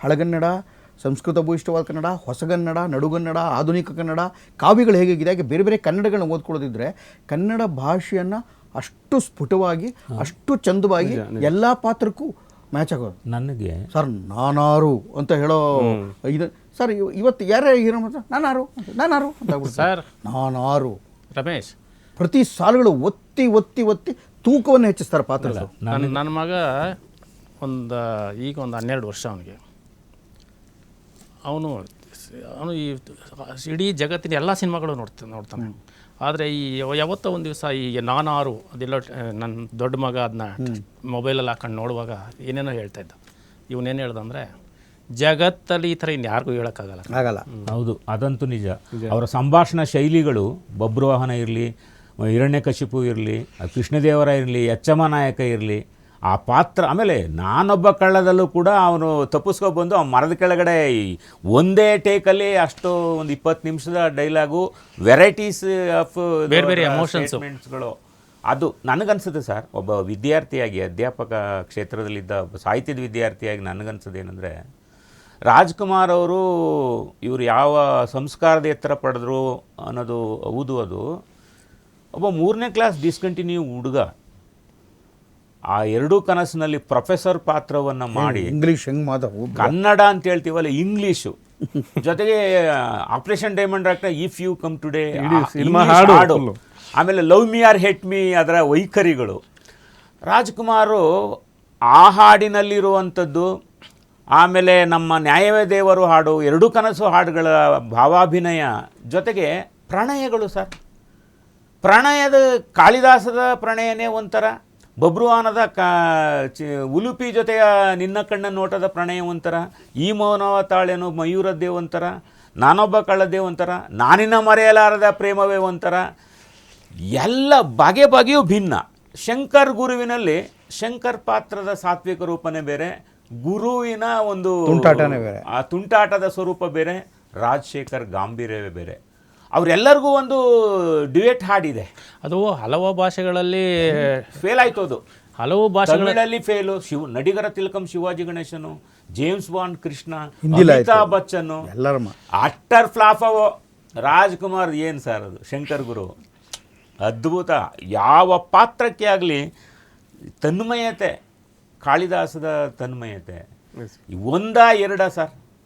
ಹಳಗನ್ನಡ, ಸಂಸ್ಕೃತ ಭೂಯಿಷ್ಠವಾದ ಕನ್ನಡ, ಹೊಸಗನ್ನಡ, ನಡುಗನ್ನಡ, ಆಧುನಿಕ ಕನ್ನಡ, ಕಾವ್ಯಗಳು ಹೇಗಿದೆ ಹಾಗೆ ಬೇರೆ ಬೇರೆ ಕನ್ನಡಗಳನ್ನ ಓದ್ಕೊಳ್ಳೋದಿದ್ರೆ ಕನ್ನಡ ಭಾಷೆಯನ್ನು ಅಷ್ಟು ಸ್ಫುಟವಾಗಿ ಅಷ್ಟು ಚಂದವಾಗಿ ಎಲ್ಲ ಪಾತ್ರಕ್ಕೂ ಮ್ಯಾಚ್ ಆಗೋದು. ನನಗೆ ಸರ್ ನಾನಾರು ಅಂತ ಹೇಳೋ ಇದು ಸರ್ ಇವತ್ತು ಯಾರೇ ಹೀರೋ ಮಾತ್ರ ನಾನಾರು ಅಂತ ಸರ್ ನಾನಾರು ರಮೇಶ್ ಪ್ರತಿ ಸಾಲುಗಳು ಒತ್ತಿ ಒತ್ತಿ ಒತ್ತಿ ತೂಕವನ್ನು ಹೆಚ್ಚಿಸ್ತಾರೆ ಪಾತ್ರ. ನನ್ನ ಮಗ ಈಗ ಒಂದು 12 ವರ್ಷ ಅವನಿಗೆ. ಅವನು ಈ ಇಡೀ ಜಗತ್ತಿನ ಎಲ್ಲ ಸಿನಿಮಾಗಳು ನೋಡ್ತಾನೆ. ಆದರೆ ಯಾವತ್ತೋ ಒಂದು ದಿವಸ ಈ ನಾನಾರು ಅದೆಲ್ಲ ನನ್ನ ದೊಡ್ಡ ಮಗ ಅದನ್ನ ಮೊಬೈಲಲ್ಲಿ ಹಾಕೊಂಡು ನೋಡುವಾಗ ಏನೇನೋ ಹೇಳ್ತಾ ಇದ್ದ. ಇವನೇನು ಹೇಳ್ದಂದರೆ ಜಗತ್ತಲ್ಲಿ ಈ ಥರ ಇನ್ಯಾರಿಗೂ ಹೇಳೋಕ್ಕಾಗಲ್ಲ. ಹೌದು, ಅದಂತೂ ನಿಜ. ಅವರ ಸಂಭಾಷಣಾ ಶೈಲಿಗಳು, ಬಬ್ರುವಾಹನ ಇರಲಿ, ಹಿರಣ್ಯಕಶಿಪು ಇರಲಿ, ಕೃಷ್ಣದೇವರ ಇರಲಿ, ಎಚ್ಚಮ್ಮ ನಾಯಕ ಇರಲಿ, ಆ ಪಾತ್ರ. ಆಮೇಲೆ ನಾನೊಬ್ಬ ಕಳ್ಳದಲ್ಲೂ ಕೂಡ ಅವನು ತಪ್ಪಿಸ್ಕೊಬಂದು ಆ ಮರದ ಕೆಳಗಡೆ ಒಂದೇ ಟೇಕಲ್ಲಿ ಅಷ್ಟು ಒಂದು 20 ನಿಮಿಷದ ಡೈಲಾಗು, ವೆರೈಟೀಸ್ ಆಫ್ ಬೇರೆ ಬೇರೆ ಎಮೋಷನ್ಸ್ಗಳು. ಅದು ನನಗನ್ಸುತ್ತೆ ಸರ್, ಒಬ್ಬ ವಿದ್ಯಾರ್ಥಿಯಾಗಿ, ಅಧ್ಯಾಪಕ ಕ್ಷೇತ್ರದಲ್ಲಿದ್ದ ಒಬ್ಬ ಸಾಹಿತ್ಯದ ವಿದ್ಯಾರ್ಥಿಯಾಗಿ ನನಗನ್ಸೋದೇನೆಂದರೆ, ರಾಜ್ಕುಮಾರ್ ಅವರು ಇವರು ಯಾವ ಸಂಸ್ಕಾರದ ಎತ್ತರ ಪಡೆದ್ರು ಅನ್ನೋದು ಹೌದು. ಅದು ಒಬ್ಬ 3ನೇ ಕ್ಲಾಸ್ ಡಿಸ್ಕಂಟಿನ್ಯೂ ಹುಡುಗ ಆ 2 ಕನಸಿನಲ್ಲಿ ಪ್ರೊಫೆಸರ್ ಪಾತ್ರವನ್ನು ಮಾಡಿ ಇಂಗ್ಲೀಷ್ ಕನ್ನಡ ಅಂತ ಹೇಳ್ತೀವಲ್ಲ, ಇಂಗ್ಲೀಷು ಜೊತೆಗೆ ಆಪರೇಷನ್ ಡೈಮಂಡ್ ಆಗ್ತಾ ಇಫ್ ಯು ಕಮ್ ಟುಡೇ ಹಾಡು, ಆಮೇಲೆ love me or hate me ಅದರ ವೈಖರಿಗಳು. ರಾಜ್ಕುಮಾರು ಆ ಹಾಡಿನಲ್ಲಿರುವಂಥದ್ದು, ಆಮೇಲೆ ನಮ್ಮ ನ್ಯಾಯವೇ ದೇವರು ಹಾಡು, 2 ಕನಸು ಹಾಡುಗಳ ಭಾವಾಭಿನಯ ಜೊತೆಗೆ ಪ್ರಣಯಗಳು ಸರ್. ಪ್ರಣಯದ ಕಾಳಿದಾಸದ ಪ್ರಣಯನೇ ಒಂಥರ, ಬಬ್ರುವಾಹನದ ಉಲುಪಿ ಜೊತೆಯ ನಿನ್ನ ಕಣ್ಣ ನೋಟದ ಪ್ರಣಯ ಒಂಥರ, ಈ ಮೌನವ ತಾಳೆನೋ ಮಯೂರದ್ದೇ ಒಂಥರ, ನಾನೊಬ್ಬ ಕಳ್ಳದ್ದೇ ಒಂಥರ, ನಾನಿನ್ನ ಮರೆಯಲಾರದ ಪ್ರೇಮವೇ ಒಂಥರ. ಎಲ್ಲ ಬಗೆ ಬಗೆಯೂ ಭಿನ್ನ. ಶಂಕರ್ ಗುರುವಿನಲ್ಲಿ ಶಂಕರ್ ಪಾತ್ರದ ಸಾತ್ವಿಕ ರೂಪನೇ ಬೇರೆ, ಗುರುವಿನ ಒಂದು ತುಂಟಾಟನೇ ಬೇರೆ, ಆ ತುಂಟಾಟದ ಸ್ವರೂಪ ಬೇರೆ, ರಾಜಶೇಖರ್ ಗಾಂಭೀರ್ಯವೇ ಬೇರೆ. ಅವರೆಲ್ಲರಿಗೂ ಒಂದು ಡ್ಯುಯೆಟ್ ಹಾಡಿದೆ. ಅದು ಹಲವು ಭಾಷೆಗಳಲ್ಲಿ ಫೇಲ್ ಆಯ್ತು. ಅದು ಹಲವು ಭಾಷೆಗಳಲ್ಲಿ fail. Nadigar Thilagam Sivaji Ganesan, James Bond Krishna, Amitabh Bachchan utter flop. Rajkumar ಏನು ಸರ್ ಅದು, ಶಂಕರ್ ಗುರು ಅದ್ಭುತ. ಯಾವ ಪಾತ್ರಕ್ಕೆ ಆಗಲಿ ತನ್ಮಯತೆ, ಕಾಳಿದಾಸದ ತನ್ಮಯತೆ ಒಂದ ಎರಡ ಸರ್.